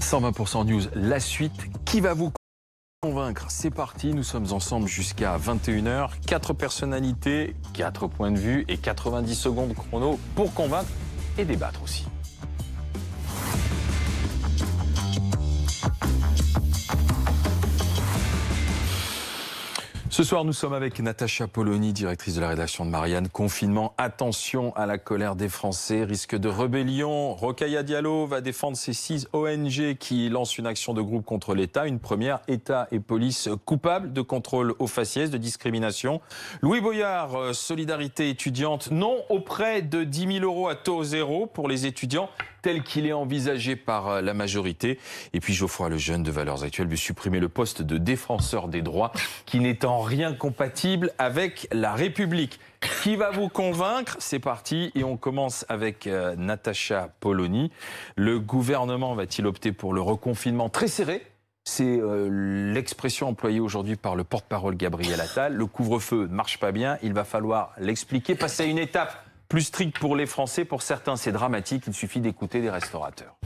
120% News, la suite. Qui va vous convaincre? C'est parti, nous sommes ensemble jusqu'à 21h. 4 personnalités, 4 points de vue et 90 secondes chrono pour convaincre et débattre aussi. Ce soir, nous sommes avec Natacha Polony, directrice de la rédaction de Marianne. Confinement, attention à la colère des Français, risque de rébellion. Rokhaya Diallo va défendre ces 6 ONG qui lancent une action de groupe contre l'État. Une première, État et police coupables de contrôle au faciès, de discrimination. Louis Boyard, solidarité étudiante, non au prêt de 10 000 € à taux zéro pour les étudiants, tel qu'il est envisagé par la majorité. Et puis Geoffroy Lejeune de Valeurs Actuelles veut supprimer le poste de défenseur des droits qui n'est en rien compatible avec la République. Qui va vous convaincre? C'est parti et on commence avec Natacha Polony. Le gouvernement va-t-il opter pour le reconfinement très serré? C'est l'expression employée aujourd'hui par le porte-parole Gabriel Attal. Le couvre-feu ne marche pas bien, il va falloir l'expliquer, passer à une étape plus stricte pour les Français. Pour certains, c'est dramatique, il suffit d'écouter des restaurateurs.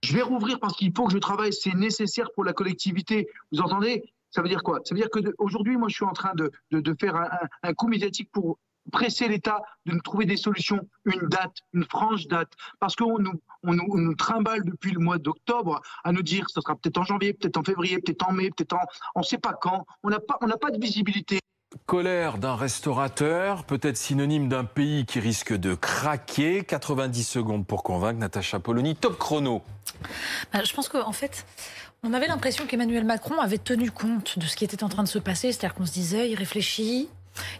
Je vais rouvrir parce qu'il faut que je travaille, c'est nécessaire pour la collectivité. Vous entendez? Ça veut dire quoi? Ça veut dire qu'aujourd'hui, moi, je suis en train de faire un coup médiatique pour presser l'État de nous trouver des solutions, une date, une franche date. Parce qu'on nous trimballe depuis le mois d'octobre à nous dire que ce sera peut-être en janvier, peut-être en février, peut-être en mai, peut-être en... On ne sait pas quand. On n'a pas de visibilité. Colère d'un restaurateur, peut-être synonyme d'un pays qui risque de craquer. 90 secondes pour convaincre. Natacha Polony, top chrono. Je pense qu'en fait, on avait l'impression qu'Emmanuel Macron avait tenu compte de ce qui était en train de se passer. C'est-à-dire qu'on se disait, il réfléchit,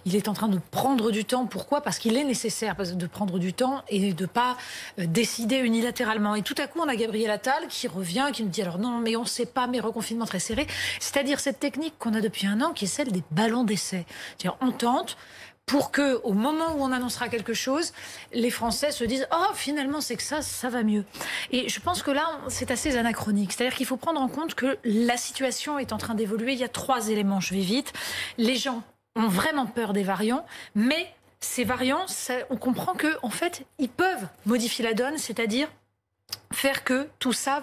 il est en train de prendre du temps. Pourquoi? Parce qu'il est nécessaire de prendre du temps et de ne pas décider unilatéralement. Et tout à coup, on a Gabriel Attal qui revient, qui nous dit alors non, mais on ne sait pas, mais reconfinement très serré. C'est-à-dire cette technique qu'on a depuis un an, qui est celle des ballons d'essai. C'est-à-dire on tente pour que, au moment où on annoncera quelque chose, les Français se disent « Oh, finalement, c'est que ça va mieux ». Et je pense que là, c'est assez anachronique. C'est-à-dire qu'il faut prendre en compte que la situation est en train d'évoluer. Il y a 3 éléments, je vais vite. Les gens ont vraiment peur des variants, mais ces variants, on comprend qu'en fait, ils peuvent modifier la donne, c'est-à-dire faire que tout ça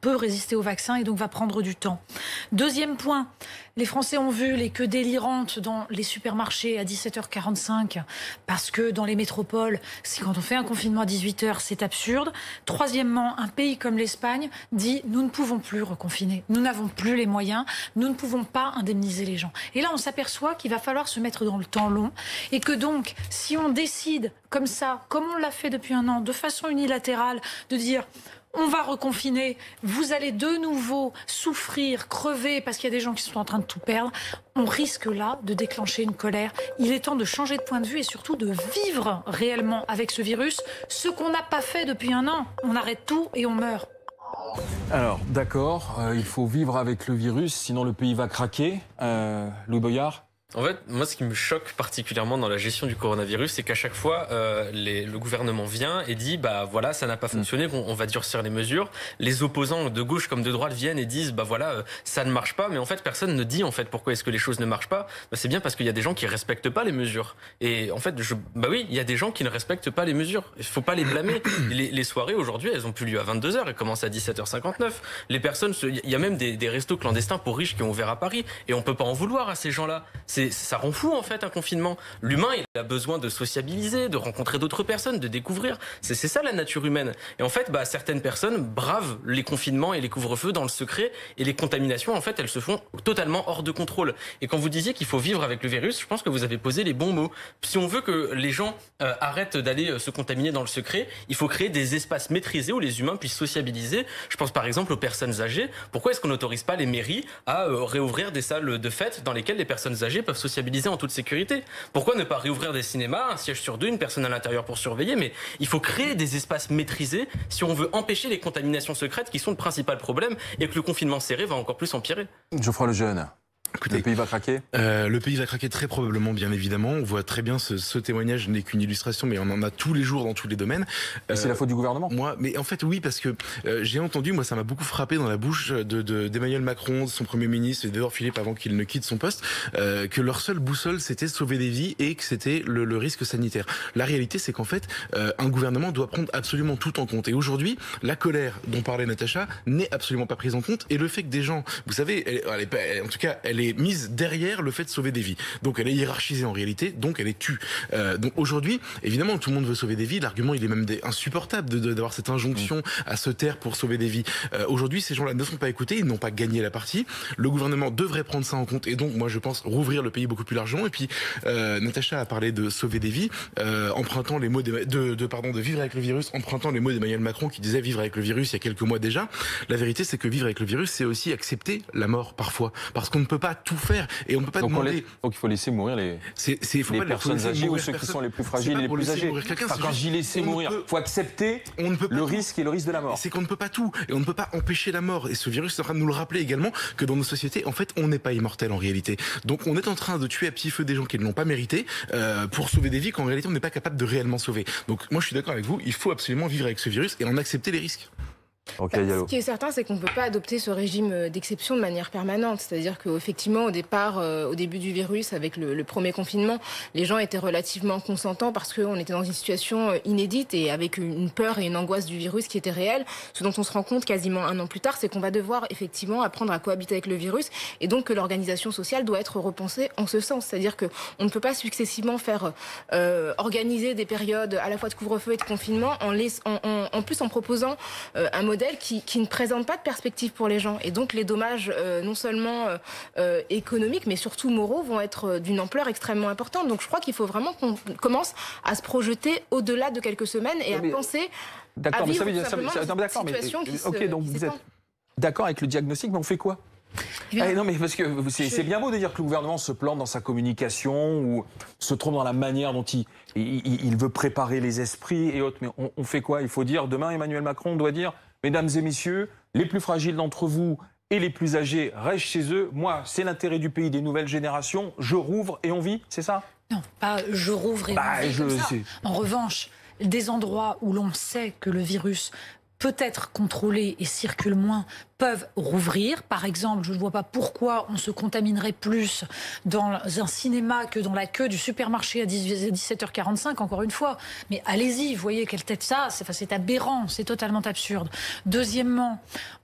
peut résister au vaccin et donc va prendre du temps. Deuxième point, les Français ont vu les queues délirantes dans les supermarchés à 17h45 parce que dans les métropoles, quand on fait un confinement à 18h, c'est absurde. Troisièmement, un pays comme l'Espagne dit nous ne pouvons plus reconfiner, nous n'avons plus les moyens, nous ne pouvons pas indemniser les gens. Et là, on s'aperçoit qu'il va falloir se mettre dans le temps long et que donc, si on décide comme ça, comme on l'a fait depuis un an, de façon unilatérale, de dire on va reconfiner, vous allez de nouveau souffrir, crever, parce qu'il y a des gens qui sont en train de tout perdre. On risque là de déclencher une colère. Il est temps de changer de point de vue et surtout de vivre réellement avec ce virus, ce qu'on n'a pas fait depuis un an. On arrête tout et on meurt. Alors, d'accord, il faut vivre avec le virus, sinon le pays va craquer. Louis Boyard? En fait, moi, ce qui me choque particulièrement dans la gestion du coronavirus, c'est qu'à chaque fois, le gouvernement vient et dit, bah voilà, ça n'a pas fonctionné, on va durcir les mesures. Les opposants de gauche comme de droite viennent et disent, bah voilà, ça ne marche pas. Mais en fait, personne ne dit en fait pourquoi est-ce que les choses ne marchent pas. Bah, c'est bien parce qu'il y a des gens qui respectent pas les mesures. Et en fait, bah oui, il y a des gens qui ne respectent pas les mesures. Il faut pas les blâmer. Les soirées aujourd'hui, elles ont plus lieu à 22h, elles commencent à 17h59. Les personnes, il y a même des restos clandestins pour riches qui ont ouvert à Paris et on peut pas en vouloir à ces gens-là. Ça rend fou en fait un confinement. L'humain, il a besoin de sociabiliser, de rencontrer d'autres personnes, de découvrir. C'est ça la nature humaine. Et en fait, certaines personnes bravent les confinements et les couvre-feux dans le secret et les contaminations, en fait, elles se font totalement hors de contrôle. Et quand vous disiez qu'il faut vivre avec le virus, je pense que vous avez posé les bons mots. Si on veut que les gens arrêtent d'aller se contaminer dans le secret, il faut créer des espaces maîtrisés où les humains puissent sociabiliser. Je pense par exemple aux personnes âgées. Pourquoi est-ce qu'on n'autorise pas les mairies à réouvrir des salles de fête dans lesquelles les personnes âgées peuvent sociabiliser en toute sécurité? Pourquoi ne pas réouvrir des cinémas, un siège sur 2, une personne à l'intérieur pour surveiller? Mais il faut créer des espaces maîtrisés si on veut empêcher les contaminations secrètes qui sont le principal problème et que le confinement serré va encore plus empirer. Geoffroy Lejeune. Écoutez, le pays va craquer. Le pays va craquer très probablement, bien évidemment. On voit très bien ce témoignage n'est qu'une illustration, mais on en a tous les jours dans tous les domaines. C'est la faute du gouvernement. Mais en fait, oui, parce que j'ai entendu, moi, ça m'a beaucoup frappé dans la bouche d'Emmanuel Macron, de son Premier ministre et d'Edouard Philippe avant qu'il ne quitte son poste, que leur seule boussole, c'était sauver des vies et que c'était le risque sanitaire. La réalité, c'est qu'en fait, un gouvernement doit prendre absolument tout en compte. Et aujourd'hui, la colère dont parlait Natacha n'est absolument pas prise en compte. Et le fait que des gens, vous savez, en tout cas, elle est mise derrière le fait de sauver des vies. Donc elle est hiérarchisée en réalité, donc elle est tue. Donc aujourd'hui, évidemment, tout le monde veut sauver des vies. L'argument, il est même insupportable d'avoir cette injonction à se taire pour sauver des vies. Aujourd'hui, ces gens-là ne sont pas écoutés, ils n'ont pas gagné la partie. Le gouvernement devrait prendre ça en compte et donc, moi, je pense rouvrir le pays beaucoup plus largement. Et puis, Natacha a parlé de sauver des vies, empruntant les mots de vivre avec le virus, empruntant les mots d'Emmanuel Macron qui disait vivre avec le virus il y a quelques mois déjà. La vérité, c'est que vivre avec le virus, c'est aussi accepter la mort parfois, parce qu'on ne peut pas tout faire et on ne peut pas demander. Donc il faut laisser mourir les personnes âgées ou ceux qui sont les plus fragiles et les plus âgés. Quand je dis laisser mourir, il faut accepter le risque et le risque de la mort. C'est qu'on ne peut pas tout et on ne peut pas empêcher la mort. Et ce virus est en train de nous le rappeler également que dans nos sociétés, en fait, on n'est pas immortel en réalité. Donc on est en train de tuer à petit feu des gens qui ne l'ont pas mérité pour sauver des vies qu'en réalité on n'est pas capable de réellement sauver. Donc moi je suis d'accord avec vous, il faut absolument vivre avec ce virus et en accepter les risques. Ce qui est certain, c'est qu'on ne peut pas adopter ce régime d'exception de manière permanente. C'est-à-dire qu'effectivement, au départ, au début du virus, avec le premier confinement, les gens étaient relativement consentants parce qu'on était dans une situation inédite et avec une peur et une angoisse du virus qui était réelle. Ce dont on se rend compte quasiment un an plus tard, c'est qu'on va devoir effectivement apprendre à cohabiter avec le virus et donc que l'organisation sociale doit être repensée en ce sens. C'est-à-dire qu'on ne peut pas successivement faire organiser des périodes à la fois de couvre-feu et de confinement en plus en proposant un modèle qui ne présente pas de perspective pour les gens. Et donc les dommages, non seulement économiques, mais surtout moraux, vont être d'une ampleur extrêmement importante. Donc je crois qu'il faut vraiment qu'on commence à se projeter au-delà de quelques semaines et à penser à vivre tout simplement dans cette situation qui se donc vous êtes d'accord avec le diagnostic, mais on fait quoi ? Non, mais parce que c'est bien beau de dire que le gouvernement se plante dans sa communication ou se trompe dans la manière dont il veut préparer les esprits et autres. Mais on fait quoi ? Il faut dire, demain, Emmanuel Macron doit dire, mesdames et messieurs, les plus fragiles d'entre vous et les plus âgés restent chez eux. Moi, c'est l'intérêt du pays, des nouvelles générations. Je rouvre et on vit, c'est ça ? Non, pas je rouvre et on vit comme ça. En revanche, des endroits où l'on sait que le virus peut être contrôlé et circule moins peuvent rouvrir. Par exemple, je ne vois pas pourquoi on se contaminerait plus dans un cinéma que dans la queue du supermarché à 17h45, encore une fois. Mais allez-y, vous voyez quelle tête ça, c'est aberrant, c'est totalement absurde. Deuxièmement,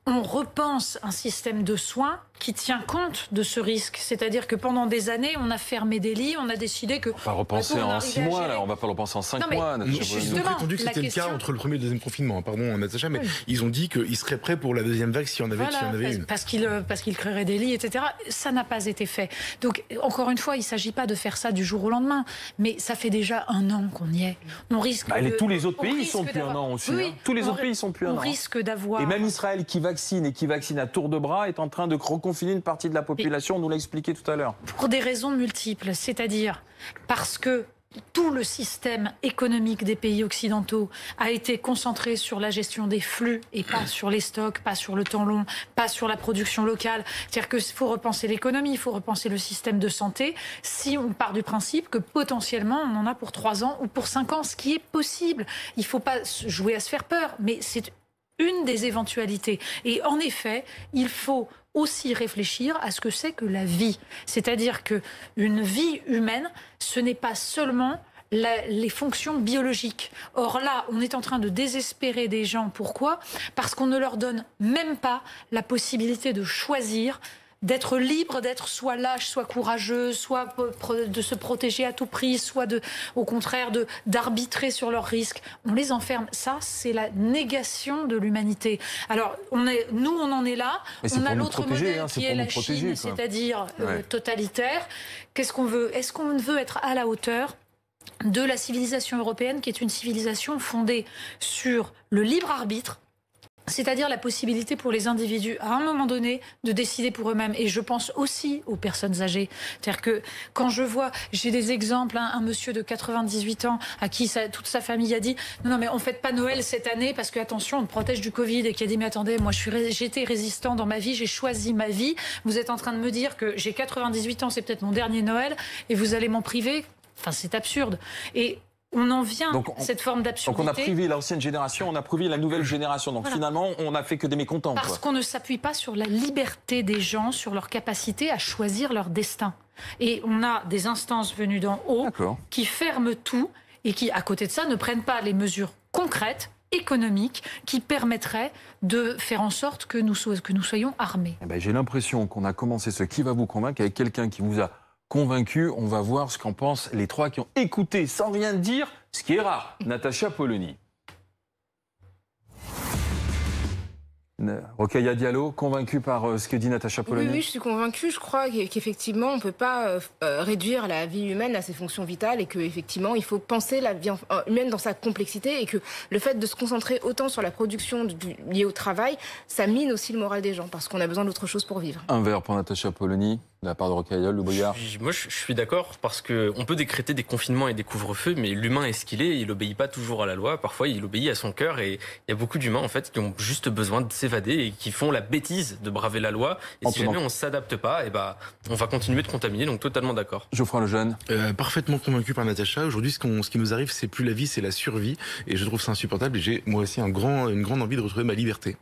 on repense un système de soins qui tient compte de ce risque. C'est-à-dire que pendant des années, on a fermé des lits, on a décidé que... On va pas repenser en 6 mois, là. On va pas le repenser en 5 mois. Ils ont prétendu que c'était le cas entre le premier et le deuxième confinement. Pardon, Natacha, mais ils ont dit qu'ils seraient prêts pour la deuxième vague s'il y en avait une. Parce qu'ils créeraient des lits, etc. Ça n'a pas été fait. Donc, encore une fois, il ne s'agit pas de faire ça du jour au lendemain. Mais ça fait déjà 1 an qu'on y est. On risque tous les autres pays sont depuis 1 an aussi. Oui, tous les autres pays sont depuis 1 an. On risque d'avoir... Et même Israël qui vaccine à tour de bras est en train de reconfiner une partie de la population. On nous l'a expliqué tout à l'heure. Pour des raisons multiples. C'est-à-dire parce que tout le système économique des pays occidentaux a été concentré sur la gestion des flux et pas sur les stocks, pas sur le temps long, pas sur la production locale. C'est-à-dire qu'il faut repenser l'économie, il faut repenser le système de santé si on part du principe que potentiellement on en a pour 3 ans ou pour 5 ans, ce qui est possible. Il ne faut pas jouer à se faire peur, mais c'est une des éventualités. Et en effet, il faut aussi réfléchir à ce que c'est que la vie. C'est-à-dire qu'une vie humaine, ce n'est pas seulement les fonctions biologiques. Or là, on est en train de désespérer des gens. Pourquoi ? Parce qu'on ne leur donne même pas la possibilité de choisir, d'être libre, d'être soit lâche, soit courageux, soit de se protéger à tout prix, soit au contraire d'arbitrer sur leurs risques. On les enferme. Ça, c'est la négation de l'humanité. Alors, nous, on en est là. On a l'autre modèle qui est la Chine, c'est-à-dire totalitaire. Qu'est-ce qu'on veut ? Est-ce qu'on veut être à la hauteur de la civilisation européenne, qui est une civilisation fondée sur le libre arbitre, C'est-à-dire la possibilité pour les individus, à un moment donné, de décider pour eux-mêmes. Et je pense aussi aux personnes âgées. C'est-à-dire que quand je vois, j'ai des exemples, un monsieur de 98 ans à qui toute sa famille a dit « Non, mais on ne fête pas Noël cette année parce que, attention, on te protège du Covid. » Et qui a dit « Mais attendez, moi j'étais résistant dans ma vie, j'ai choisi ma vie. Vous êtes en train de me dire que j'ai 98 ans, c'est peut-être mon dernier Noël, et vous allez m'en priver ?» Enfin, c'est absurde. Et on en vient, cette forme d'absurdité. Donc on a privé l'ancienne génération, on a privé la nouvelle génération. Donc finalement, on n'a fait que des mécontents. Parce qu'on ne s'appuie pas sur la liberté des gens, sur leur capacité à choisir leur destin. Et on a des instances venues d'en haut qui ferment tout et qui, à côté de ça, ne prennent pas les mesures concrètes, économiques, qui permettraient de faire en sorte que nous soyons armés. Eh ben, j'ai l'impression qu'on a commencé ce Qui va vous convaincre avec quelqu'un qui vous a convaincu. On va voir ce qu'en pensent les trois qui ont écouté sans rien dire, ce qui est rare. Natacha Polony. Rokhaya Diallo, convaincue par ce que dit Natacha Polony? Oui, je suis convaincue. Je crois qu'effectivement, on ne peut pas réduire la vie humaine à ses fonctions vitales et qu'effectivement, il faut penser la vie humaine dans sa complexité et que le fait de se concentrer autant sur la production liée au travail, ça mine aussi le moral des gens parce qu'on a besoin d'autre chose pour vivre. Un verre pour Natacha Polony. De la part de Rokhaya Diallo, le Boyard. Moi, je suis d'accord parce qu'on peut décréter des confinements et des couvre-feux, mais l'humain est ce qu'il est, il n'obéit pas toujours à la loi. Parfois, il obéit à son cœur et il y a beaucoup d'humains, en fait, qui ont juste besoin de s'évader et qui font la bêtise de braver la loi. Et si jamais on ne s'adapte pas, on va continuer de contaminer, donc totalement d'accord. Geoffroy Lejeune. Parfaitement convaincu par Natacha. Aujourd'hui, ce qui nous arrive, c'est plus la vie, c'est la survie. Et je trouve ça insupportable et j'ai moi aussi une grande envie de retrouver ma liberté.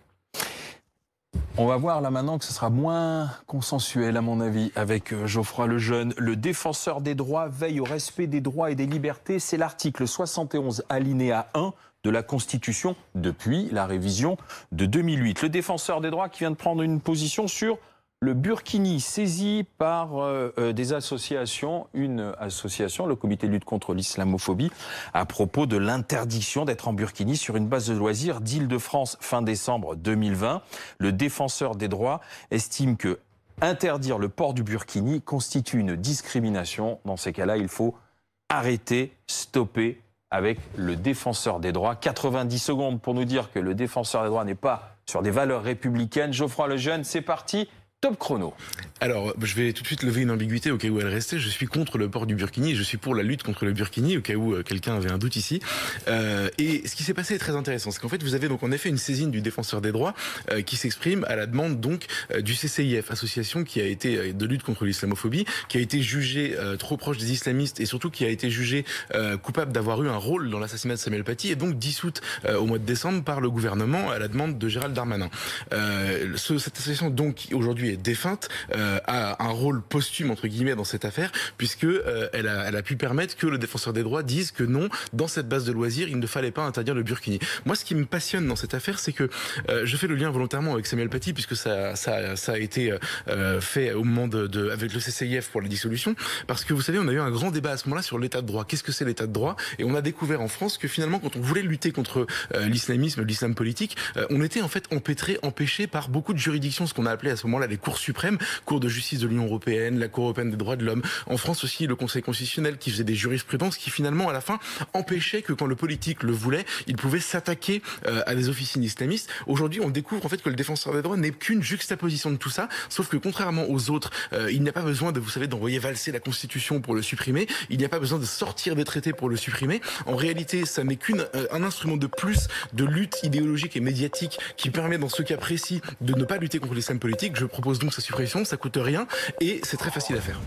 On va voir là maintenant que ce sera moins consensuel à mon avis avec Geoffroy Lejeune. Le défenseur des droits veille au respect des droits et des libertés. C'est l'article 71 alinéa 1 de la Constitution depuis la révision de 2008. Le défenseur des droits qui vient de prendre une position sur le burkini, saisi par des associations, une association, le comité de lutte contre l'islamophobie, à propos de l'interdiction d'être en burkini sur une base de loisirs d'Île-de-France fin décembre 2020. Le défenseur des droits estime que interdire le port du burkini constitue une discrimination. Dans ces cas-là, il faut arrêter, stopper avec le défenseur des droits. 90 secondes pour nous dire que le défenseur des droits n'est pas sur des valeurs républicaines. Geoffroy Lejeune, c'est parti. Top chrono. Alors, je vais tout de suite lever une ambiguïté au cas où elle restait. Je suis contre le port du burkini et je suis pour la lutte contre le burkini au cas où quelqu'un avait un doute ici. Et ce qui s'est passé est très intéressant. C'est qu'en fait, vous avez donc en effet une saisine du défenseur des droits qui s'exprime à la demande donc du CCIF, association qui a été de lutte contre l'islamophobie, qui a été jugée trop proche des islamistes et surtout qui a été jugée coupable d'avoir eu un rôle dans l'assassinat de Samuel Paty et donc dissoute au mois de décembre par le gouvernement à la demande de Gérald Darmanin. Cette association donc aujourd'hui est défunte, a un rôle posthume entre guillemets dans cette affaire puisque elle a pu permettre que le défenseur des droits dise que non, dans cette base de loisirs, il ne fallait pas interdire le burkini. Moi, ce qui me passionne dans cette affaire, c'est que je fais le lien volontairement avec Samuel Paty puisque ça a été fait au moment avec le CCIF pour la dissolution, parce que vous savez, on a eu un grand débat à ce moment-là sur l'état de droit. Qu'est-ce que c'est l'état de droit? Et on a découvert en France que finalement, quand on voulait lutter contre l'islamisme, l'islam politique, on était en fait empêché par beaucoup de juridictions, ce qu'on a appelé à ce moment-là les cours suprêmes, Cour de justice de l'Union européenne, la Cour européenne des droits de l'homme, en France aussi le Conseil constitutionnel qui faisait des jurisprudences qui finalement à la fin empêchaient que quand le politique le voulait, il pouvait s'attaquer à des officines islamistes. Aujourd'hui, on découvre en fait que le défenseur des droits n'est qu'une juxtaposition de tout ça, sauf que contrairement aux autres, il n'y a pas besoin d'envoyer valser la Constitution pour le supprimer, il n'y a pas besoin de sortir des traités pour le supprimer. En réalité, ça n'est qu'un instrument de plus de lutte idéologique et médiatique qui permet dans ce cas précis de ne pas lutter contre l'islam politique. Je propose donc sa suppression, ça coûte rien et c'est très facile à faire.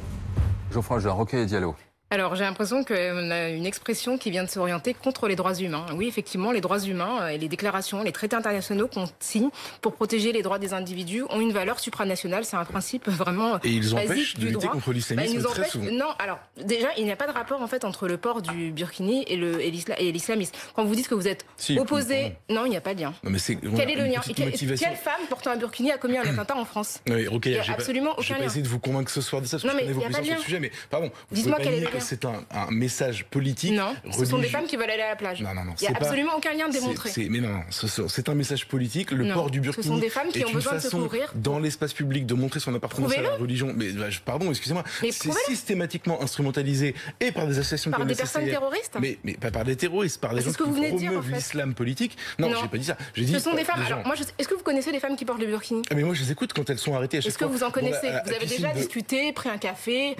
Geoffroy Lejeune, Rokhaya Diallo. Alors, j'ai l'impression qu'on a une expression qui vient de s'orienter contre les droits humains. Oui, effectivement, les droits humains et les déclarations, les traités internationaux qu'on signe pour protéger les droits des individus ont une valeur supranationale. C'est un principe vraiment et ils basique empêchent de lutter contre l'islamisme très souvent. Non, alors, déjà, il n'y a pas de rapport, en fait, entre le port du burkini et l'islamisme. Quand vous dites que vous êtes opposé... Non, il n'y a pas de lien. Non, mais quel est le lien? Quelle femme portant un burkini a commis un attentat en France? Oui, Rokhaya, absolument aucun lien. J'ai pas essayé de vous convaincre ce soir de ça, parce que je connais vos positions sur le sujet, mais pardon. Dites-moi quel est le lien. c'est un message politique. Non, ce sont des femmes qui veulent aller à la plage. Non. Il n'y a absolument aucun lien démontré. Mais non, c'est un message politique. Le port du burkini. Ce sont des femmes qui ont besoin de se couvrir. Dans l'espace public, de montrer son appartenance à la religion. Mais pardon, excusez-moi. C'est systématiquement instrumentalisé et par des associations par comme des personnes terroristes. Mais pas par des terroristes, par des gens qui promeuvent l'islam politique. Non, j'ai pas dit ça. J'ai dit. Ce sont des femmes. Alors, moi, est-ce que vous connaissez les femmes qui portent le burkini? Mais moi, je les écoute quand elles sont arrêtées. Est-ce que vous en connaissez? Vous avez déjà discuté, pris un café,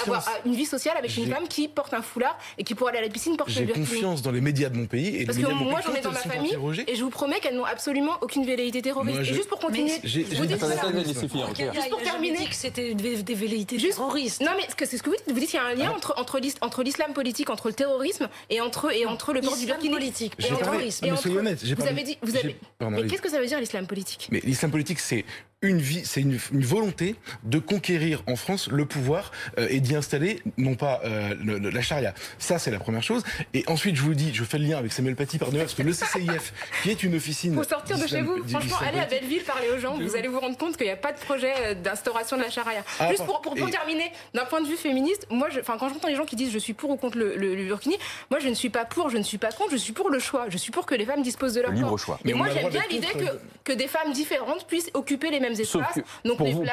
avoir une vie sociale avec une femme qui porte un foulard et qui, pour aller à la piscine, porte le burkini? J'ai confiance dans les médias de mon pays. Parce que moi, j'en ai dans ma famille et je vous promets qu'elles n'ont absolument aucune velléité terroriste. Et juste pour continuer, juste pour terminer, que c'était des velléités terroristes. Non, mais c'est ce que vous dites. Vous dites qu'il y a un lien entre l'islam politique, entre le terrorisme et entre le port du burkini politique. Et terrorisme. Mais soyez honnête. Mais qu'est-ce que ça veut dire l'islam politique? Mais l'islam politique, c'est une volonté de conquérir en France le pouvoir et d'y installer non pas la charia. Ça, c'est la première chose. Et ensuite, je vous dis, je fais le lien avec Samuel Paty, pardonnez-moi, parce que le CCIF, qui est une officine... Faut sortir de chez vous. Franchement, allez à Belleville, parler aux gens, vous allez vous rendre compte qu'il n'y a pas de projet d'instauration de la charia. Juste pour terminer, d'un point de vue féministe, moi, quand j'entends les gens qui disent je suis pour ou contre le burkini, moi, je ne suis pas pour, je ne suis pas contre, je suis pour le choix. Je suis pour que les femmes disposent de leur corps. Libre choix. Mais moi, j'aime bien l'idée que des femmes différentes puissent occuper les mêmes espaces. Donc pour vous,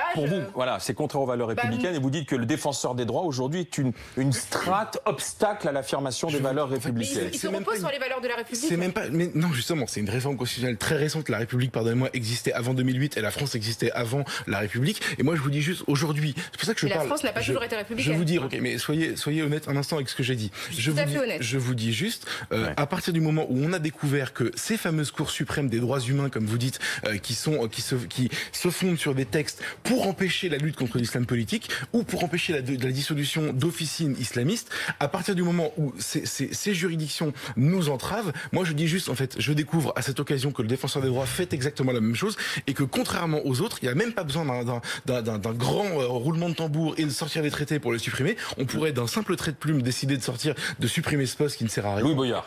voilà, c'est contraire aux valeurs républicaines et vous dites que le défenseur des droits aujourd'hui est une strate obstacle à l'affirmation des valeurs républicaines. Il se repose sur les valeurs de la République. C'est même pas, mais non, justement, c'est une réforme constitutionnelle très récente. La République, pardonnez-moi, existait avant 2008 et la France existait avant la République. Et moi, je vous dis juste aujourd'hui, c'est pour ça que je parle. La France n'a pas toujours été républicaine. Je vous dis, ok, mais soyez honnête un instant avec ce que j'ai dit. Je vous dis juste, à partir du moment où on a découvert que ces fameuses cours suprêmes des droits humains, comme vous dites, qui se fondent sur des textes pour empêcher la lutte contre l'islam politique ou pour empêcher la dissolution d'officines islamistes, à partir du moment où ces juridictions nous entravent, moi je dis juste, en fait, je découvre à cette occasion que le défenseur des droits fait exactement la même chose et que contrairement aux autres, il n'y a même pas besoin d'un grand roulement de tambour et de sortir les traités pour le supprimer. On pourrait d'un simple trait de plume décider de supprimer ce poste qui ne sert à rien. Louis Boyard.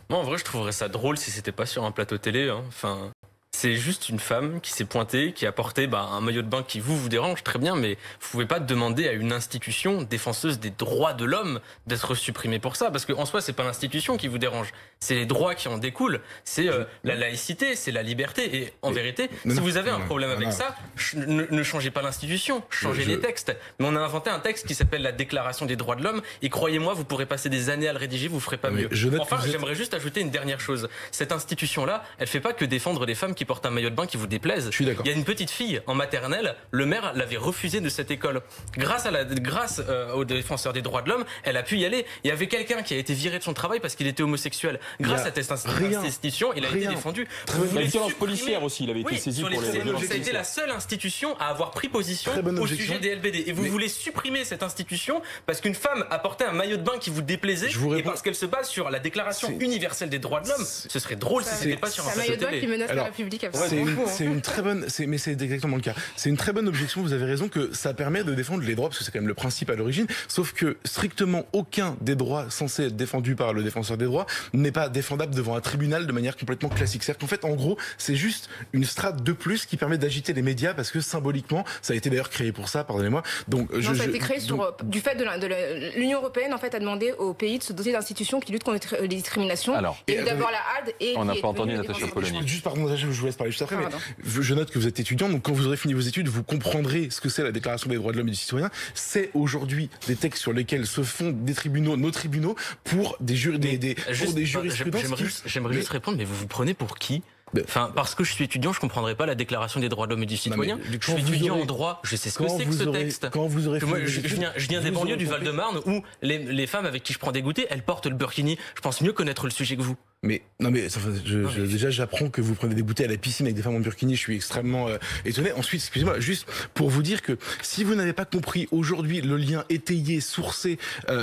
Moi, en vrai, je trouverais ça drôle si c'était pas sur un plateau télé. Hein. Enfin, c'est juste une femme qui s'est pointée, qui a porté un maillot de bain qui vous dérange, très bien, mais vous pouvez pas demander à une institution défenseuse des droits de l'homme d'être supprimée pour ça, parce qu'en soi, c'est pas l'institution qui vous dérange, c'est les droits qui en découlent, c'est la laïcité, c'est la liberté, et en vérité, si vous avez un problème avec ça, ne changez pas l'institution, changez les textes. Mais on a inventé un texte qui s'appelle la Déclaration des droits de l'homme, et croyez-moi, vous pourrez passer des années à le rédiger, vous ferez pas mieux. Enfin, j'aimerais juste ajouter une dernière chose. Cette institution-là, elle fait pas que défendre les femmes qui portent un maillot de bain qui vous déplaise. Je suis d'accord. Il y a une petite fille en maternelle, le maire l'avait refusée de cette école. Grâce aux défenseurs des droits de l'homme, elle a pu y aller. Il y avait quelqu'un qui a été viré de son travail parce qu'il était homosexuel. Grâce à cette institution, il a été défendu. La violence policière aussi, il avait été saisi pour les violences. Ça a été la seule institution à avoir pris position au sujet des LBD. Et vous voulez supprimer cette institution parce qu'une femme a porté un maillot de bain qui vous déplaisait et parce qu'elle se base sur la Déclaration universelle des droits de l'homme. Ce serait drôle si c'était pas sur un plateau télé. C'est un maillot de bain qui menace la République. C'est une très bonne, mais c'est exactement le cas. C'est une très bonne objection. Vous avez raison que ça permet de défendre les droits parce que c'est quand même le principe à l'origine. Sauf que strictement aucun des droits censés être défendus par le défenseur des droits n'est pas défendable devant un tribunal de manière complètement classique. C'est-à-dire qu'en fait, en gros, c'est juste une strate de plus qui permet d'agiter les médias parce que symboliquement, ça a été d'ailleurs créé pour ça. Pardonnez-moi. Donc, ça a été créé du fait de l'Union européenne en fait a demandé aux pays de se doter d'institutions qui luttent contre les discriminations. Et d'abord la HALD et on n'a pas entendu Natacha Polony. Juste pardon, je vous laisse parler juste après. Mais je note que vous êtes étudiant, donc quand vous aurez fini vos études, vous comprendrez ce que c'est la Déclaration des droits de l'homme et du citoyen. C'est aujourd'hui des textes sur lesquels se fondent des tribunaux, nos tribunaux, pour des jurisprudences. J'aimerais juste répondre, mais vous vous prenez pour qui ? Enfin, parce que je suis étudiant, je comprendrai pas la Déclaration des droits de l'homme et du citoyen. Je suis étudiant en droit, je sais ce que c'est que ce texte. Quand vous aurez moi, je viens des banlieues du Val-de-Marne où les femmes avec qui je prends des goûters, elles portent le burkini. Je pense mieux connaître le sujet que vous. Déjà, j'apprends que vous prenez des bouteilles à la piscine avec des femmes en burkini. Je suis extrêmement étonné. Ensuite, excusez-moi, juste pour vous dire que si vous n'avez pas compris aujourd'hui le lien étayé, sourcé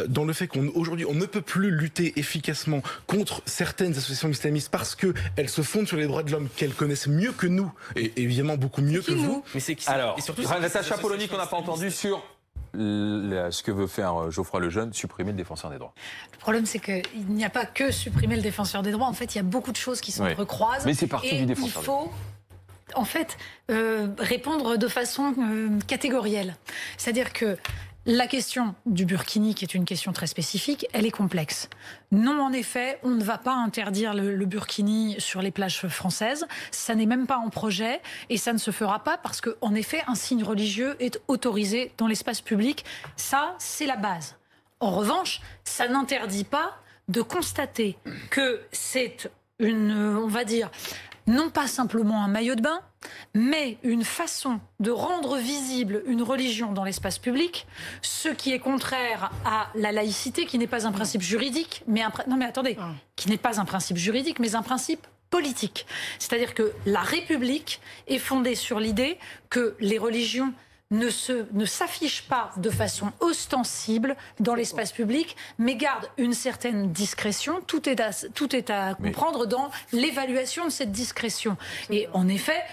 dans le fait qu'aujourd'hui on ne peut plus lutter efficacement contre certaines associations islamistes parce que elles se fondent sur les droits de l'homme qu'elles connaissent mieux que nous et évidemment beaucoup mieux que vous. Mais c'est qui Alors, Natacha Polony qu'on n'a pas entendu sur ce que veut faire Geoffroy Lejeune, supprimer le défenseur des droits. Le problème, c'est qu'il n'y a pas que supprimer le défenseur des droits. En fait, il y a beaucoup de choses qui se recroisent. Mais c'est parti du défenseur des droits. En fait, répondre de façon catégorielle. C'est-à-dire que La question du burkini, qui est une question très spécifique, elle est complexe. Non, en effet, on ne va pas interdire le burkini sur les plages françaises. Ça n'est même pas en projet et ça ne se fera pas parce qu'en effet, un signe religieux est autorisé dans l'espace public. Ça, c'est la base. En revanche, ça n'interdit pas de constater que c'est on va dire, non pas simplement un maillot de bain, mais une façon de rendre visible une religion dans l'espace public, ce qui est contraire à la laïcité, qui n'est pas un principe juridique, mais qui n'est pas un principe juridique, mais un principe politique. C'est-à-dire que la République est fondée sur l'idée que les religions ne s'affiche pas de façon ostensible dans l'espace public, mais garde une certaine discrétion. Tout est à comprendre dans l'évaluation de cette discrétion. Et en effet,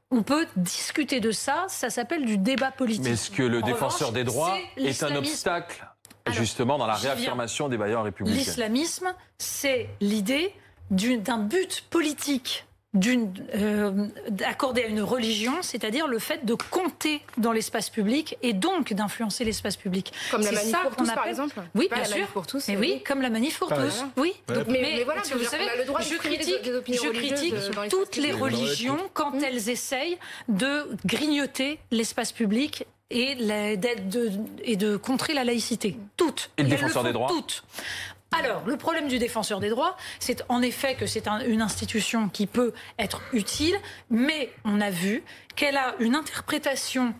on peut discuter de ça, ça s'appelle du débat politique. Mais est-ce que le défenseur des droits est un obstacle, justement, dans la réaffirmation des valeurs républicaines? L'islamisme, c'est l'idée d'un but politique accordé à une religion, c'est-à-dire le fait de compter dans l'espace public et donc d'influencer l'espace public. Comme la manif pour tous, par exemple. Oui, bien sûr. Pour tous, mais oui, comme la manif pour tous. Oui. Donc, mais voilà, vous savez, je critique toutes les religions quand elles essayent de grignoter l'espace public et de contrer la laïcité. Toutes. Et le défenseur des droits. Toutes. Alors, le problème du défenseur des droits, c'est en effet que c'est une institution qui peut être utile, mais on a vu qu'elle a une interprétation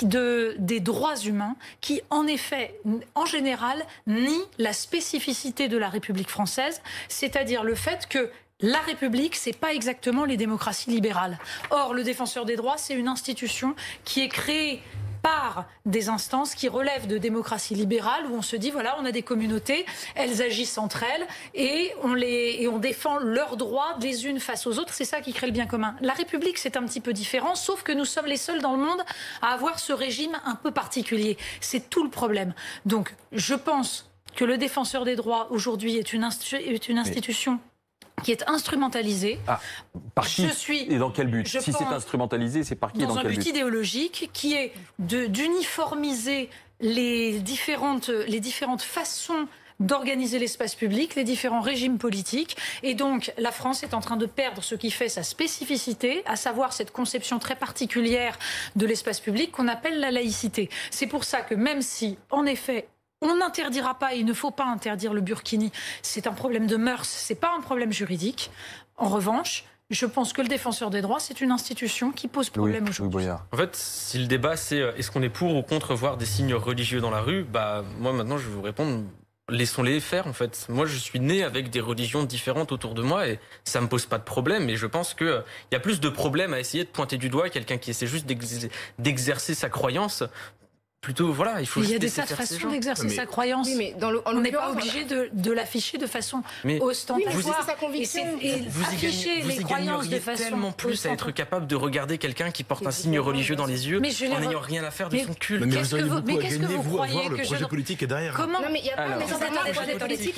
des droits humains qui, en effet, en général, nie la spécificité de la République française, c'est-à-dire le fait que la République, c'est pas exactement les démocraties libérales. Or, le défenseur des droits, c'est une institution qui est créée par des instances qui relèvent de démocratie libérale où on se dit voilà, on a des communautés, elles agissent entre elles et on défend leurs droits les unes face aux autres. C'est ça qui crée le bien commun. La République, c'est un petit peu différent, sauf que nous sommes les seuls dans le monde à avoir ce régime un peu particulier. C'est tout le problème. Donc, je pense que le défenseur des droits aujourd'hui est une institution qui est instrumentalisée. Par qui et dans quel but? Si c'est instrumentalisé, c'est par qui et dans quel but? Dans un but idéologique qui est d'uniformiser les différentes façons d'organiser l'espace public, les différents régimes politiques. Et donc, la France est en train de perdre ce qui fait sa spécificité, à savoir cette conception très particulière de l'espace public qu'on appelle la laïcité. C'est pour ça que même si, en effet, on n'interdira pas, et il ne faut pas interdire le burkini. C'est un problème de mœurs, c'est pas un problème juridique. En revanche, je pense que le défenseur des droits, c'est une institution qui pose problème aujourd'hui. En fait, si le débat, c'est est-ce qu'on est pour ou contre voir des signes religieux dans la rue, moi maintenant, je vais vous répondre, laissons-les faire en fait. Moi, je suis né avec des religions différentes autour de moi et ça me pose pas de problème. Et je pense qu'il y a plus de problèmes à essayer de pointer du doigt quelqu'un qui essaie juste d'exercer sa croyance. Plutôt, voilà, il faut. Il y a des tas de façons d'exercer sa croyance. Oui, mais on n'est pas obligé de l'afficher de façon ostentatoire. Oui, c'est sa conviction. Vous y gagneriez tellement plus à être capable de regarder quelqu'un qui porte un signe religieux dans les yeux en n'ayant rien à faire de son culte. Mais vous auriez beaucoup à gagner, vous, à voir le projet politique est derrière. Comment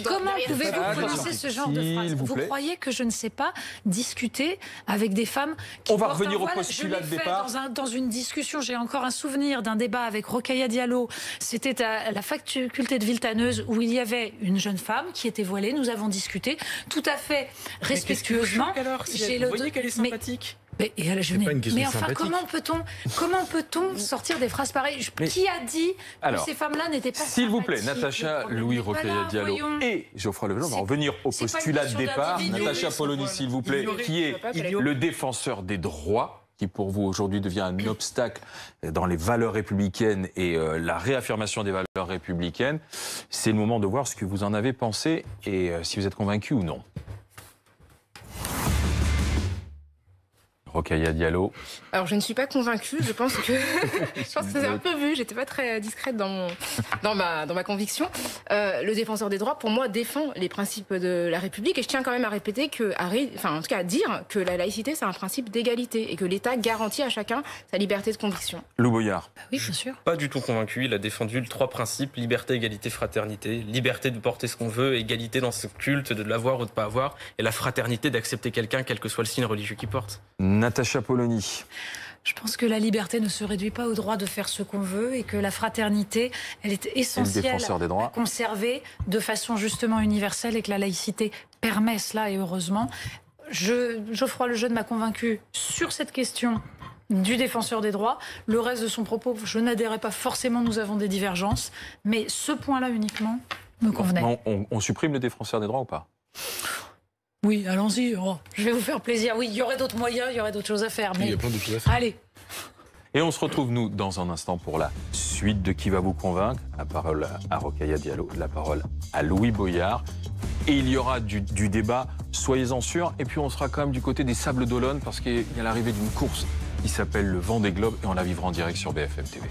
Comment pouvez-vous prononcer ce genre de phrase? Vous croyez que je ne sais pas discuter avec des femmes qui On va revenir au postulat de départ. Dans une discussion, j'ai encore un souvenir d'un débat avec Rocaille Diallo, c'était à la faculté de Villetaneuse où il y avait une jeune femme qui était voilée. Nous avons discuté tout à fait respectueusement. Vous voyez qu'elle est sympathique. Mais enfin, comment peut-on sortir des phrases pareilles? Qui a dit que ces femmes-là n'étaient pas sympathiques? S'il vous plaît, Natacha Louis-Rocaille-Diallo et Geoffroy Lejeune, on va revenir au postulat de départ. Natacha Polony, s'il vous plaît, qui est le défenseur des droits, qui pour vous aujourd'hui devient un obstacle dans les valeurs républicaines et la réaffirmation des valeurs républicaines. C'est le moment de voir ce que vous en avez pensé et si vous êtes convaincu ou non. Rocaille Diallo. Alors je ne suis pas convaincue, je pense que c'est un peu vu, j'étais pas très discrète dans ma conviction. Le défenseur des droits, pour moi, défend les principes de la République et je tiens quand même à répéter à dire que la laïcité c'est un principe d'égalité et que l'État garantit à chacun sa liberté de conviction. Lou Boyard. Oui, bien sûr. Pas du tout convaincu, il a défendu les 3 principes, liberté, égalité, fraternité, liberté de porter ce qu'on veut, égalité dans ce culte, de l'avoir ou de ne pas avoir, et la fraternité d'accepter quelqu'un, quel que soit le signe religieux qu'il porte. Natacha Polony. Je pense que la liberté ne se réduit pas au droit de faire ce qu'on veut et que la fraternité, elle est essentielle à conserver de façon justement universelle et que la laïcité permet cela et heureusement. Geoffroy Lejeune m'a convaincu sur cette question du défenseur des droits. Le reste de son propos, je n'adhérais pas forcément, nous avons des divergences, mais ce point-là uniquement me convenait. On supprime le défenseur des droits ou pas ? Oui, allons-y. Oh, je vais vous faire plaisir. Oui, il y aurait d'autres moyens, il y aurait d'autres choses à faire. Mais... Il y a plein de choses à faire. Allez. Et on se retrouve, nous, dans un instant pour la suite de Qui va vous convaincre ? La parole à Rokhaya Diallo, la parole à Louis Boyard. Et il y aura du débat, soyez-en sûrs. Et puis on sera quand même du côté des Sables d'Olonne parce qu'il y a l'arrivée d'une course qui s'appelle le Vendée Globe et on la vivra en direct sur BFM TV.